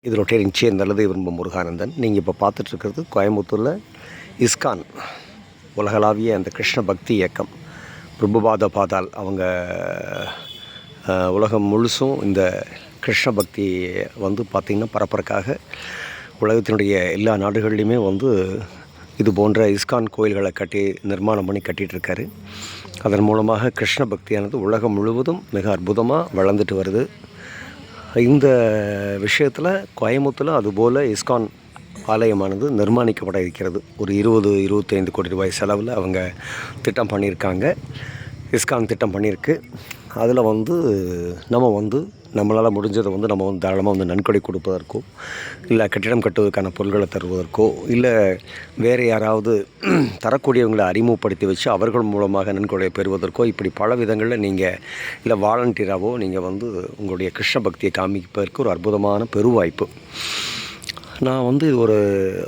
இது ரொட்டேரிங் சேர் நல்லது விரும்பும் முருகானந்தன். நீங்கள் இப்போ பார்த்துட்ருக்கிறது கோயம்புத்தூரில் இஸ்கான் உலகளாவிய அந்த கிருஷ்ண பக்தி இயக்கம் பிரபுபாத பாதால் அவங்க உலகம் முழுசும் இந்த கிருஷ்ண பக்தி பார்த்திங்கன்னா பரப்புறக்காக உலகத்தினுடைய எல்லா நாடுகள்லையுமே இது போன்ற இஸ்கான் கோயில்களை கட்டி நிர்மாணம் பண்ணி கட்டிகிட்ருக்காரு. அதன் மூலமாக கிருஷ்ண பக்தியானது உலகம் முழுவதும் மிக அற்புதமாக வளர்ந்துட்டு வருது. இந்த விஷயத்தில் கோயம்புத்தூரில் அதுபோல் இஸ்கான் ஆலயமானது நிர்மாணிக்கப்பட இருக்கிறது. ஒரு 20-25 கோடி ரூபாய் செலவில் அவங்க திட்டம் பண்ணியிருக்காங்க. இஸ்கான் திட்டம் பண்ணியிருக்கு. அதில் நம்ம நம்மளால் முடிஞ்சதை நம்ம தாராளமாக நன்கொடை கொடுப்பதற்கோ, இல்லை கட்டிடம் கட்டுவதற்கான பொருட்களை தருவதற்கோ, இல்லை வேறு யாராவது தரக்கூடியவங்களை அறிமுகப்படுத்தி வச்சு அவர்கள் மூலமாக நன்கொடையை பெறுவதற்கோ, இப்படி பல விதங்களில் நீங்கள் இல்லை வாலண்டியராகவோ நீங்கள் உங்களுடைய கிருஷ்ண பக்தியை காமிப்பதற்கு ஒரு அற்புதமான பெருவாய்ப்பு. நான் இது ஒரு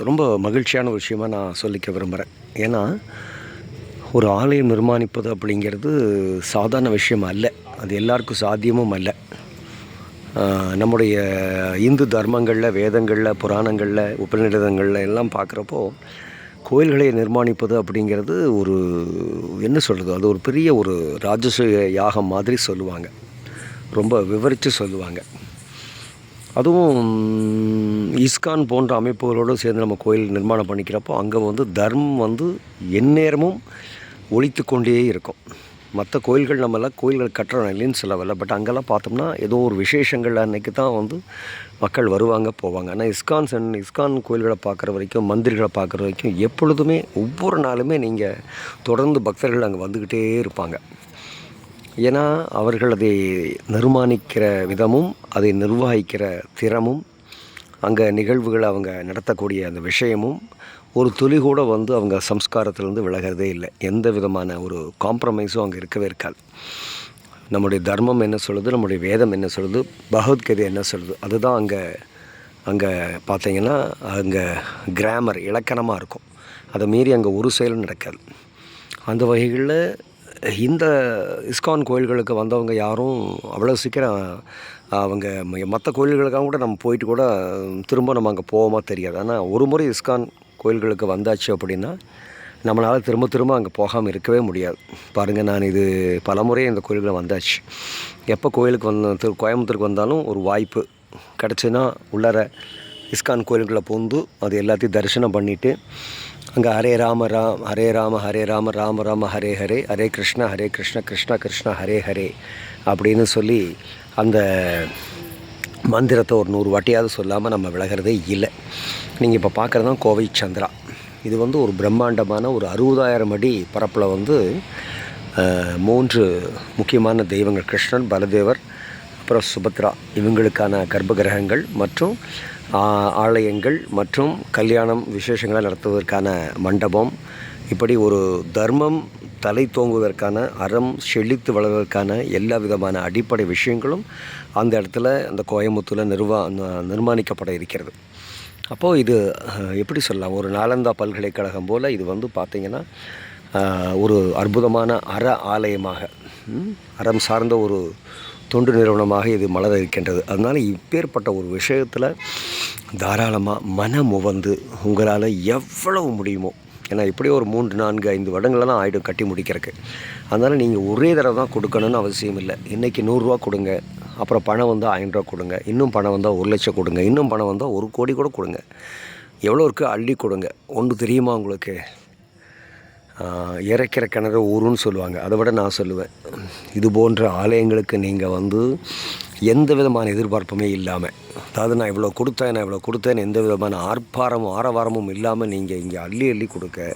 ரொம்ப மகிழ்ச்சியான விஷயமாக நான் சொல்லிக்க விரும்புகிறேன். ஏன்னா ஒரு ஆலயம் நிர்மாணிப்பது அப்படிங்கிறது சாதாரண விஷயம் அல்ல. அது எல்லாருக்கும் சாத்தியமும் அல்ல. நம்முடைய இந்து தர்மங்களில், வேதங்களில், புராணங்களில், உபநிடதங்களில் எல்லாம் பார்க்குறப்போ கோயில்களை நிர்மாணிப்பது அப்படிங்கிறது ஒரு என்ன சொல்கிறது, அது ஒரு பெரிய ஒரு ராஜசூய யாகம் மாதிரி சொல்லுவாங்க. ரொம்ப விவரித்து சொல்லுவாங்க. அதுவும் இஸ்கான் போன்ற அமைப்புகளோடு சேர்ந்து நம்ம கோயில் நிர்மாணம் பண்ணிக்கிறப்போ அங்கே தர்மம் எந்நேரமும் ஒழித்து கொண்டே இருக்கும். மற்ற கோயில்கள் நம்மளாம் கோயில்கள் கட்டுறோம் இல்லைன்னு சொல்லவில்லை. பட் அங்கெல்லாம் பார்த்தோம்னா ஏதோ ஒரு விசேஷங்கள் அன்றைக்கி தான் மக்கள் வருவாங்க போவாங்க. ஆனால் இஸ்கான் கோயில்களை பார்க்குற வரைக்கும், மந்திரிகளை பார்க்குற வரைக்கும் எப்பொழுதுமே ஒவ்வொரு நாளுமே நீங்கள் தொடர்ந்து பக்தர்கள் அங்கே வந்துக்கிட்டே இருப்பாங்க. ஏன்னா அவர்கள் அதை நிர்மாணிக்கிற விதமும், அதை நிர்வகிக்கிற திறமும், அங்கே நிகழ்வுகளை அவங்க நடத்தக்கூடிய அந்த விஷயமும் ஒரு துளி கூட அவங்க சம்ஸ்காரத்திலேருந்து விலகிறதே இல்லை. எந்த விதமான ஒரு காம்ப்ரமைஸும் அங்கே இருக்கவே இருக்காது. நம்முடைய தர்மம் என்ன சொல்லுது, நம்முடைய வேதம் என்ன சொல்லுது, பகவத்கீதை என்ன சொல்லுது, அதுதான் அங்கே பார்த்தீங்கன்னா அங்கே கிராமர் இலக்கணமாக இருக்கும். அதை மீறி அங்கே ஒரு செயலும் நடக்காது. அந்த வகைகளில் இந்த இஸ்கான் கோயில்களுக்கு வந்தவங்க யாரும் அவ்வளோ சீக்கிரம் அவங்க மற்ற கோயில்களுக்காக கூட நம்ம போயிட்டு கூட திரும்ப நம்ம அங்கே போவோமா தெரியாது. ஆனால் ஒரு முறை இஸ்கான் கோயில்களுக்கு வந்தாச்சு அப்படின்னா நம்மளால் திரும்ப அங்கே போகாமல் இருக்கவே முடியாது. பாருங்கள், நான் இது பல முறை இந்த கோயில்களை வந்தாச்சு. எப்போ கோயிலுக்கு கோயம்புத்தூருக்கு வந்தாலும் ஒரு வாய்ப்பு கிடச்சுன்னா உள்ளார இஸ்கான் கோயில்களை அது எல்லாத்தையும் தரிசனம் பண்ணிவிட்டு அங்கே ஹரே ராம ஹரே ராம ராம ராம ஹரே ஹரே, ஹரே கிருஷ்ணா கிருஷ்ண கிருஷ்ண ஹரே ஹரே அப்படின்னு சொல்லி அந்த மந்திரத்தை ஒரு 100 வாட்டியாவது சொல்லாமல் நம்ம விலகிறதே இல்லை. நீங்கள் இப்போ பார்க்குறது தான் கோவை சந்திரா. இது ஒரு பிரம்மாண்டமான ஒரு 60,000 அடி பரப்பில் 3 முக்கியமான தெய்வங்கள், கிருஷ்ணன், பலதேவர், அப்புறம் சுபத்ரா, இவங்களுக்கான கர்ப்பகிரகங்கள் மற்றும் ஆலயங்கள் மற்றும் கல்யாணம் விசேஷங்களை நடத்துவதற்கான மண்டபம், இப்படி ஒரு தர்மம் தலை தோங்குவதற்கான, அறம் செழித்து வளர்வதற்கான எல்லா விதமான அடிப்படை விஷயங்களும் அந்த இடத்துல அந்த கோயம்புத்தூரில் நிர்மாணிக்கப்பட இருக்கிறது. அப்போது இது எப்படி சொல்லலாம், ஒரு நாலந்தா பல்கலைக்கழகம் போல் இது பார்த்திங்கன்னா ஒரு அற்புதமான ஆலயமாக, அறம் சார்ந்த ஒரு தொண்டு நிறுவனமாக இது மலர இருக்கின்றது. அதனால் இப்பேற்பட்ட ஒரு விஷயத்தில் தாராளமாக மனமுவந்து உங்களால் எவ்வளவு முடியுமோ, ஏன்னா இப்படியே ஒரு 3, 4, 5 வருடங்களெல்லாம் ஆகிடும் கட்டி முடிக்கிறதுக்கு. அதனால் நீங்கள் ஒரே தடவை தான் கொடுக்கணும்னு அவசியம் இல்லை. இன்றைக்கி 100 ரூபா கொடுங்க, அப்புறம் பணம் 1000 ரூபா கொடுங்க, இன்னும் பணம் 1 லட்சம் கொடுங்க, இன்னும் பணம் 1 கோடி கூட கொடுங்க. எவ்வளோ இருக்குது அள்ளி கொடுங்க. ஒன்று தெரியுமா உங்களுக்கு, இறைக்கிற கிணறு ஊருன்னு சொல்லுவாங்க. அதை விட நான் சொல்லுவேன், இது போன்ற ஆலயங்களுக்கு நீங்கள் எந்த விதமான எதிர்பார்ப்புமே இல்லாமல், அதாவது நான் இவ்வளோ கொடுத்தேன் எந்த விதமான ஆரவாரமும் இல்லாமல் நீங்கள் இங்கே அள்ளி கொடுக்க